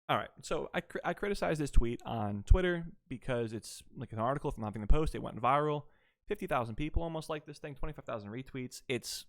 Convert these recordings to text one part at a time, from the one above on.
All right. So I criticized this tweet on Twitter because it's like an article from Huffington Post. It went viral. 50,000 people almost like this thing, 25,000 retweets.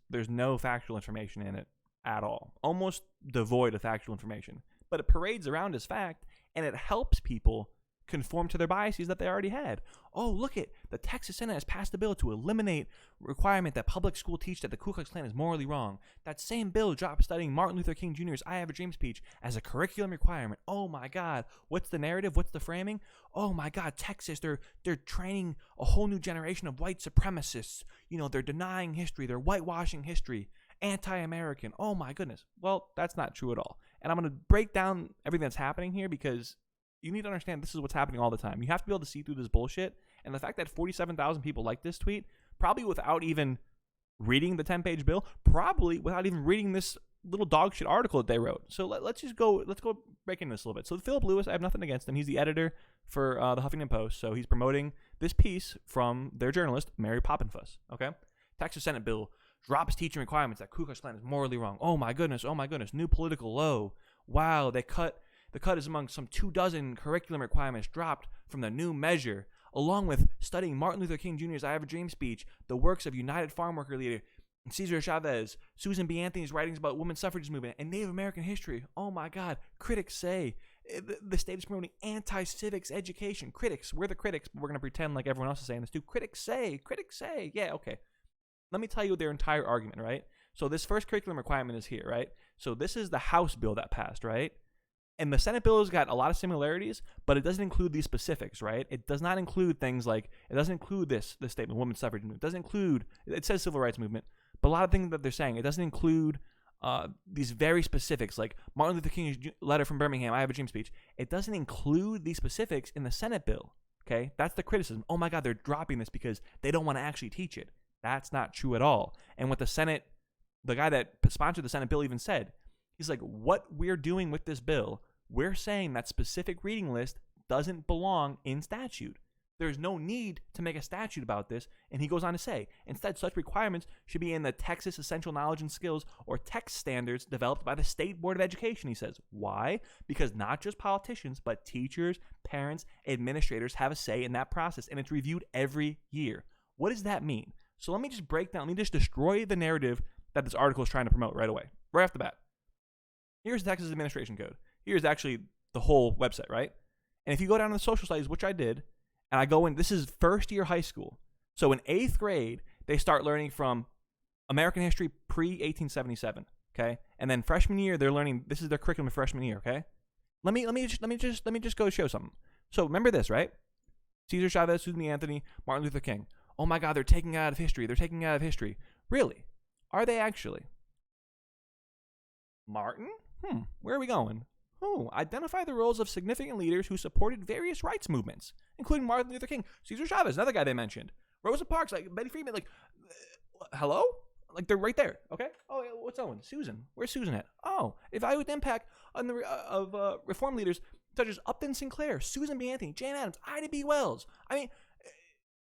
There's no factual information in it at all. Almost devoid of factual information. But it parades around as fact, and it helps people conform to their biases that they already had. Oh, look it. The Texas Senate has passed a bill to eliminate requirement that public school teach that the Ku Klux Klan is morally wrong. That same bill dropped studying Martin Luther King Jr.'s I Have a Dream speech as a curriculum requirement. Oh my God. What's the narrative? What's the framing? Oh my God, Texas, they're training a whole new generation of white supremacists. You know, they're denying history. They're whitewashing history. Anti-American. Oh my goodness. Well, that's not true at all. And I'm going to break down everything that's happening here because you need to understand this is what's happening all the time. You have to be able to see through this bullshit. And the fact that 47,000 people like this tweet, probably without even reading the 10-page bill, probably without even reading this little dog shit article that they wrote. So let's go break into this a little bit. So Philip Lewis, I have nothing against him. He's the editor for the Huffington Post. So he's promoting this piece from their journalist, Mary Poppinfuss. Okay? Texas Senate bill drops teaching requirements that Ku Klux Klan is morally wrong. Oh my goodness. New political low. Wow, the cut is among some 24 curriculum requirements dropped from the new measure, along with studying Martin Luther King Jr.'s I Have a Dream speech, the works of United Farm Worker leader Cesar Chavez, Susan B. Anthony's writings about women's suffrage movement, and Native American history. Oh my God, critics say the state is promoting anti-civics education. Critics, we're the critics, but we're going to pretend like everyone else is saying this too. Critics say. Yeah, okay. Let me tell you their entire argument, right? So this first curriculum requirement is here, right? So this is the House bill that passed, right? And the Senate bill has got a lot of similarities, but it doesn't include these specifics, right? It does not include things like, it doesn't include this statement, women's suffrage movement. It doesn't include, it says civil rights movement, but a lot of things that they're saying, it doesn't include these very specifics, like Martin Luther King's letter from Birmingham, I Have a Dream speech. It doesn't include these specifics in the Senate bill, okay? That's the criticism. Oh my God, they're dropping this because they don't want to actually teach it. That's not true at all. And what the Senate, the guy that sponsored the Senate bill even said, he's like, what we're doing with this bill, we're saying that specific reading list doesn't belong in statute. There's no need to make a statute about this. And he goes on to say, instead, such requirements should be in the Texas Essential Knowledge and Skills, or TEKS standards developed by the State Board of Education, he says. Why? Because not just politicians, but teachers, parents, administrators have a say in that process, and it's reviewed every year. What does that mean? So let me just break down, let me just destroy the narrative that this article is trying to promote right away, right off the bat. Here's the Texas Administration Code. Here's actually the whole website, right? And if you go down to the social studies, which I did, and I go in, this is first year high school. So in 8th grade, they start learning from American history pre-1877, okay? And then freshman year, they're learning, this is their curriculum for freshman year, okay? Let me just go show something. So remember this, right? Cesar Chavez, Susan B. Anthony, Martin Luther King. Oh my God, they're taking it out of history. They're taking it out of history. Really? Are they actually? Martin? Where are we going? Identify the roles of significant leaders who supported various rights movements, including Martin Luther King, Cesar Chavez, another guy they mentioned, Rosa Parks, like Betty Friedan, like, hello? Like, they're right there, okay? Oh, yeah, what's that one? Susan. Where's Susan at? Oh, evaluate the impact on of reform leaders such as Upton Sinclair, Susan B. Anthony, Jane Addams, Ida B. Wells. I mean,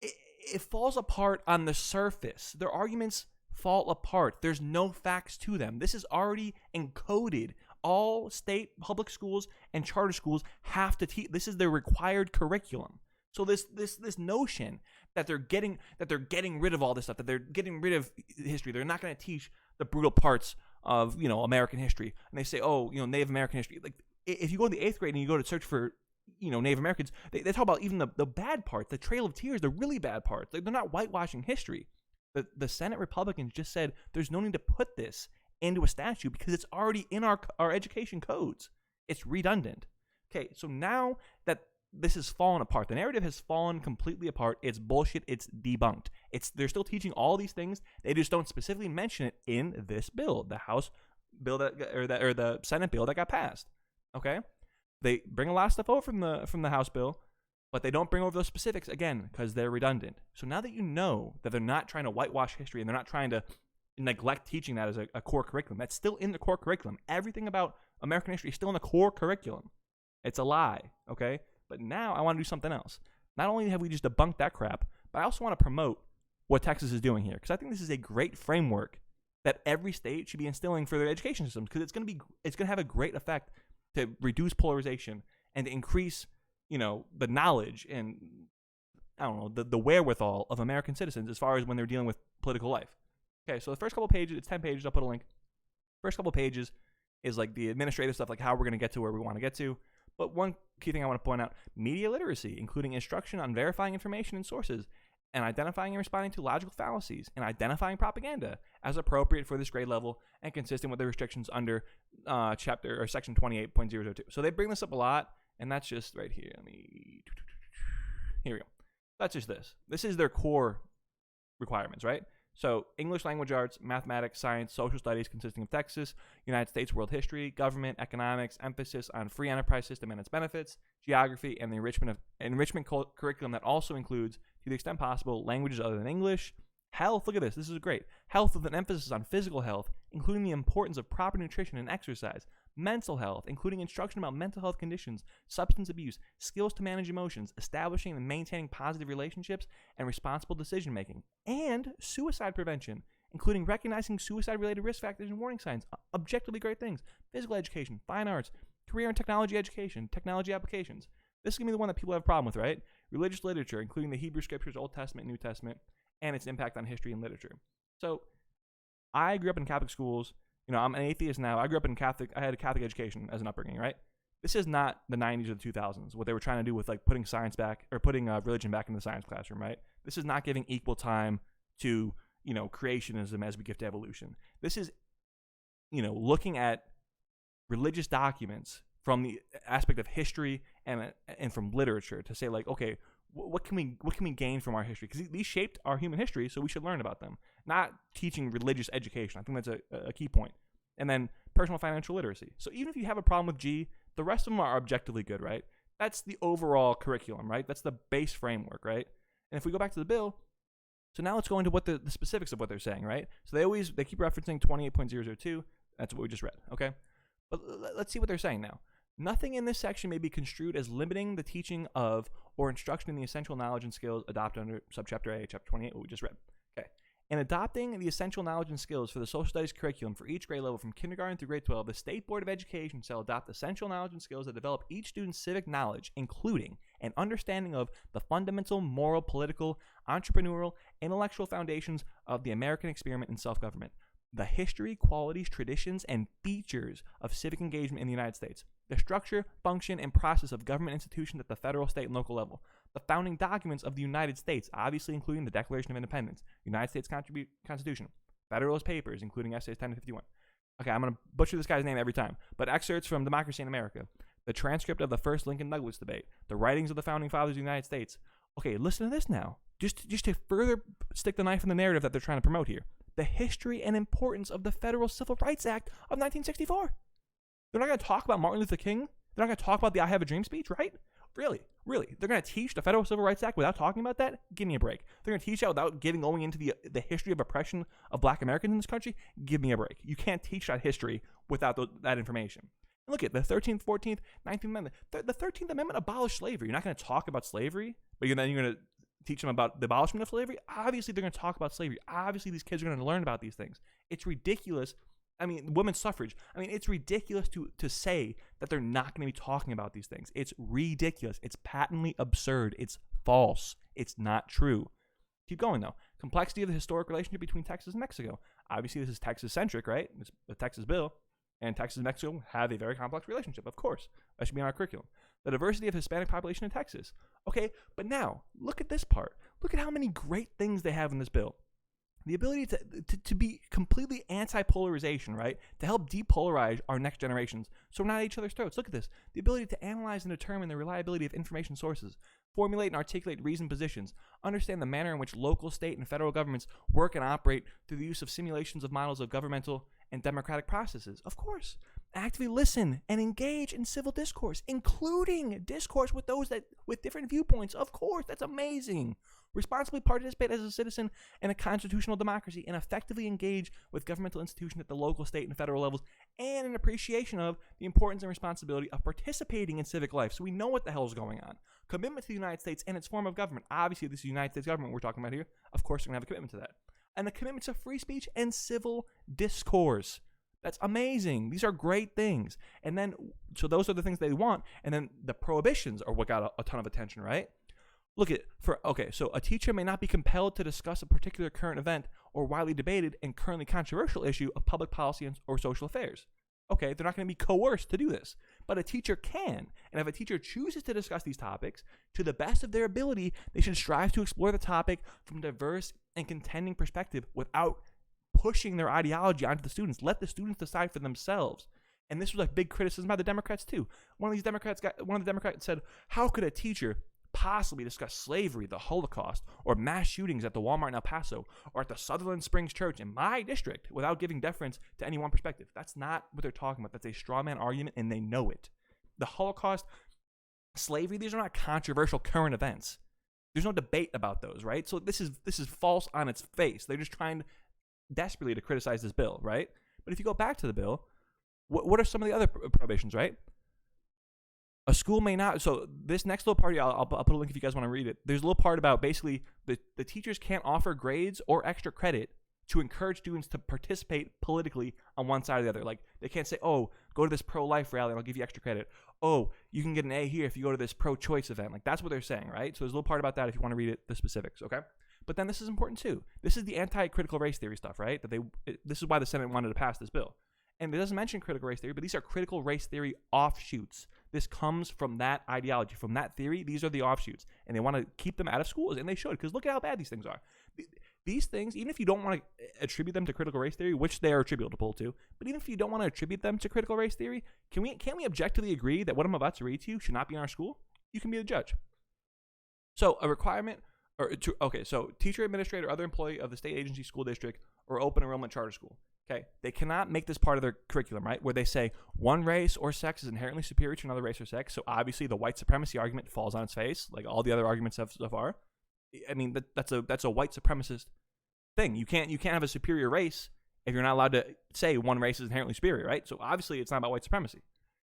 it falls apart on the surface. Their arguments fall apart. There's no facts to them. This is already encoded. All state public schools and charter schools have to teach. This is their required curriculum. So this notion that they're getting rid of all this stuff, that they're getting rid of history, they're not going to teach the brutal parts of American history, and they say, Native American history. Like, if you go to the 8th grade and you go to search for Native Americans, they talk about even the bad parts, the Trail of Tears, the really bad parts. They're not whitewashing history. The Senate Republicans just said there's no need to put this into a statute because it's already in our education codes. It's redundant. Okay, so now that this has fallen apart, the narrative has fallen completely apart. It's bullshit. It's debunked. They're still teaching all these things. They just don't specifically mention it in this bill, the House bill or the Senate bill that got passed. Okay, they bring a lot of stuff over from the House bill, but they don't bring over those specifics again because they're redundant. So now that you know that they're not trying to whitewash history and they're not trying to neglect teaching that as a core curriculum. That's still in the core curriculum. Everything about American history is still in the core curriculum. It's a lie, okay? But now I want to do something else. Not only have we just debunked that crap, but I also want to promote what Texas is doing here because I think this is a great framework that every state should be instilling for their education systems because it's going to have a great effect to reduce polarization and to increase, the knowledge and, I don't know, the wherewithal of American citizens as far as when they're dealing with political life. Okay, so the first couple pages, it's 10 pages, I'll put a link. First couple pages is like the administrative stuff, like how we're going to get to where we want to get to. But one key thing I want to point out, media literacy, including instruction on verifying information and sources, and identifying and responding to logical fallacies, and identifying propaganda as appropriate for this grade level and consistent with the restrictions under chapter or section 28.002. So they bring this up a lot, and that's just right here. Here we go. That's just this. This is their core requirements, right? So English language arts, mathematics, science, social studies consisting of Texas, United States world history, government, economics, emphasis on free enterprise system and its benefits, geography, and the enrichment curriculum that also includes, to the extent possible, languages other than English. Health, look at this. This is great. Health with an emphasis on physical health, including the importance of proper nutrition and exercise. Mental health, including instruction about mental health conditions, substance abuse, skills to manage emotions, establishing and maintaining positive relationships, and responsible decision making. And suicide prevention, including recognizing suicide-related risk factors and warning signs. Objectively great things. Physical education, fine arts, career and technology education, technology applications. This is going to be the one that people have a problem with, right? Religious literature, including the Hebrew scriptures, Old Testament, New Testament, and its impact on history and literature. So I grew up in Catholic schools. I'm an atheist now. I grew up in I had a Catholic education as an upbringing, right? This is not the 90s or the 2000s, what they were trying to do with like putting science back or putting religion back in the science classroom, right? This is not giving equal time to, creationism as we give to evolution. This is, looking at religious documents from the aspect of history and from literature to say like, okay, what can we gain from our history? Because these shaped our human history, so we should learn about them. Not teaching religious education. I think that's a key point. And then personal financial literacy. So even if you have a problem with G, the rest of them are objectively good, right? That's the overall curriculum, right? That's the base framework, right? And if we go back to the bill, so now let's go into what the specifics of what they're saying, right? So they keep referencing 28.002. That's what we just read, okay? But let's see what they're saying now. Nothing in this section may be construed as limiting the teaching of or instruction in the essential knowledge and skills adopted under subchapter A, chapter 28, what we just read. Okay. In adopting the essential knowledge and skills for the social studies curriculum for each grade level from kindergarten through grade 12, the State Board of Education shall adopt essential knowledge and skills that develop each student's civic knowledge, including an understanding of the fundamental moral, political, entrepreneurial, intellectual foundations of the American experiment in self-government, the history, qualities, traditions, and features of civic engagement in the United States, the structure, function, and process of government institutions at the federal, state, and local level, the founding documents of the United States, obviously including the Declaration of Independence, United States Constitution, Federalist Papers, including essays 10 to 51. Okay, I'm going to butcher this guy's name every time, but excerpts from Democracy in America, the transcript of the first Lincoln-Douglas debate, the writings of the founding fathers of the United States. Okay, listen to this now, just to further stick the knife in the narrative that they're trying to promote here. The history and importance of the Federal Civil Rights Act of 1964. They're not going to talk about Martin Luther King. They're not going to talk about the I Have a Dream speech, right? Really? They're going to teach the Federal Civil Rights Act without talking about that? Give me a break. They're going to teach that without going into the history of oppression of black Americans in this country? Give me a break. You can't teach that history without that information. And look at the 13th, 14th, 19th Amendment. The 13th Amendment abolished slavery. You're not going to talk about slavery, but then you're going to teach them about the abolishment of slavery? Obviously, they're going to talk about slavery. Obviously, these kids are going to learn about these things. It's ridiculous. I mean, women's suffrage. I mean, it's ridiculous to say that they're not going to be talking about these things. It's ridiculous. It's patently absurd. It's false. It's not true. Keep going, though. Complexity of the historic relationship between Texas and Mexico. Obviously, this is Texas-centric, right? It's the Texas bill. And Texas and Mexico have a very complex relationship, of course. That should be in our curriculum. The diversity of Hispanic population in Texas. Okay, but now, look at this part. Look at how many great things they have in this bill. The ability to be completely anti-polarization, right? To help depolarize our next generations so we're not at each other's throats. Look at this. The ability to analyze and determine the reliability of information sources, formulate and articulate reasoned positions, understand the manner in which local, state, and federal governments work and operate through the use of simulations of models of governmental and democratic processes. Of course. Actively listen and engage in civil discourse, including discourse with those with different viewpoints. Of course, that's amazing. Responsibly participate as a citizen in a constitutional democracy and effectively engage with governmental institutions at the local, state, and federal levels, and an appreciation of the importance and responsibility of participating in civic life so we know what the hell is going on. Commitment to the United States and its form of government. Obviously, this is the United States government we're talking about here. Of course, we're going to have a commitment to that. And the commitment to free speech and civil discourse. That's amazing. These are great things. And then, so those are the things they want. And then the prohibitions are what got a ton of attention, right? Look at, so a teacher may not be compelled to discuss a particular current event or widely debated and currently controversial issue of public policy or social affairs. Okay, they're not going to be coerced to do this, but a teacher can. And if a teacher chooses to discuss these topics, to the best of their ability, they should strive to explore the topic from a diverse and contending perspective without pushing their ideology onto the students. Let the students decide for themselves. And this was a big criticism by the Democrats too. One of the Democrats said, "How could a teacher possibly discuss slavery, the Holocaust, or mass shootings at the Walmart in El Paso, or at the Sutherland Springs Church in my district without giving deference to any one perspective?" That's not what they're talking about. That's a straw man argument, and they know it. The Holocaust, slavery, these are not controversial current events. There's no debate about those, right? So this is false on its face. They're just trying desperately to criticize this bill, right? But if you go back to the bill, what are some of the other prohibitions, right? A school may not, so this next little part, I'll put a link if you guys want to read it. There's a little part about basically the teachers can't offer grades or extra credit to encourage students to participate politically on one side or the other. Like, they can't say, "Oh, go to this pro-life rally and I'll give you extra credit. Oh, you can get an A here if you go to this pro-choice event." Like, that's what they're saying, right? So there's a little part about that if you want to read it, the specifics, okay? But then this is important too. This is the anti-critical race theory stuff, right? This is why the Senate wanted to pass this bill. And it doesn't mention critical race theory, but these are critical race theory offshoots. This comes from that ideology, from that theory. These are the offshoots, and they want to keep them out of schools, and they should, because look at how bad these things are. These things, even if you don't want to attribute them to critical race theory, which they are attributable to, but even if you don't want to attribute them to critical race theory, can't we objectively agree that what I'm about to read to you should not be in our school? You can be the judge. So a requirement, so teacher, administrator, other employee of the state agency, school district, or open enrollment charter school. Okay, they cannot make this part of their curriculum, right? Where they say one race or sex is inherently superior to another race or sex. So obviously the white supremacy argument falls on its face, like all the other arguments have so far. I mean, that's a white supremacist thing. You can't have a superior race if you're not allowed to say one race is inherently superior, right? So obviously it's not about white supremacy.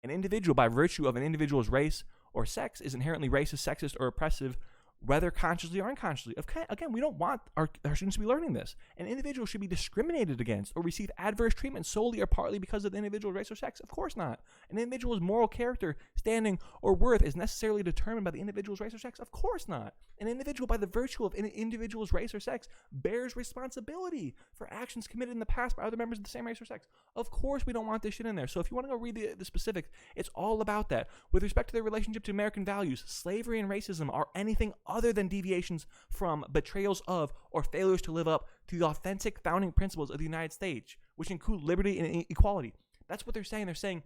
An individual, by virtue of an individual's race or sex, is inherently racist, sexist, or oppressive, whether consciously or unconsciously. Again, we don't want our students to be learning this. An individual should be discriminated against or receive adverse treatment solely or partly because of the individual's race or sex. Of course not. An individual's moral character, standing, or worth is necessarily determined by the individual's race or sex. Of course not. An individual, by the virtue of an individual's race or sex, bears responsibility for actions committed in the past by other members of the same race or sex. Of course we don't want this shit in there. So if you want to go read the specifics, it's all about that. With respect to their relationship to American values, slavery and racism are anything other than deviations from, betrayals of, or failures to live up to the authentic founding principles of the United States, which include liberty and equality. That's what they're saying. They're saying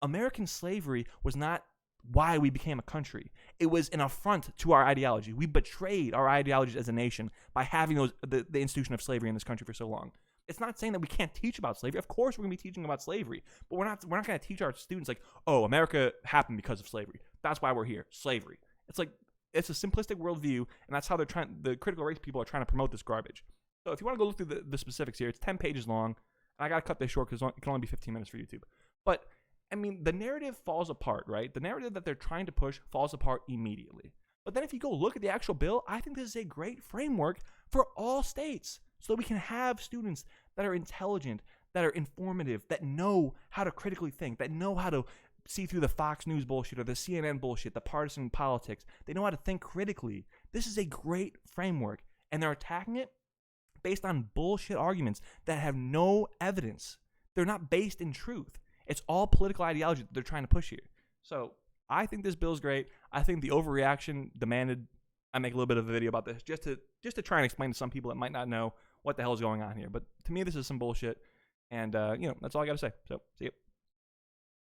American slavery was not why we became a country. It was an affront to our ideology. We betrayed our ideologies as a nation by having the institution of slavery in this country for so long. It's not saying that we can't teach about slavery. Of course we're going to be teaching about slavery, but we're not going to teach our students like, "Oh, America happened because of slavery. That's why we're here. Slavery." It's like, it's a simplistic worldview, and that's how the critical race people are trying to promote this garbage. So if you want to go look through the specifics here, it's 10 pages long. I got to cut this short because it can only be 15 minutes for YouTube. But, I mean, the narrative falls apart, right? The narrative that they're trying to push falls apart immediately. But then if you go look at the actual bill, I think this is a great framework for all states so that we can have students that are intelligent, that are informative, that know how to critically think, that know how to see through the Fox News bullshit or the CNN bullshit, the partisan politics. They know how to think critically. This is a great framework, and they're attacking it based on bullshit arguments that have no evidence. They're not based in truth. It's all political ideology that they're trying to push here. So I think this bill is great. I think the overreaction demanded I make a little bit of a video about this just to try and explain to some people that might not know what the hell is going on here. But to me, this is some bullshit, and that's all I got to say. So see you.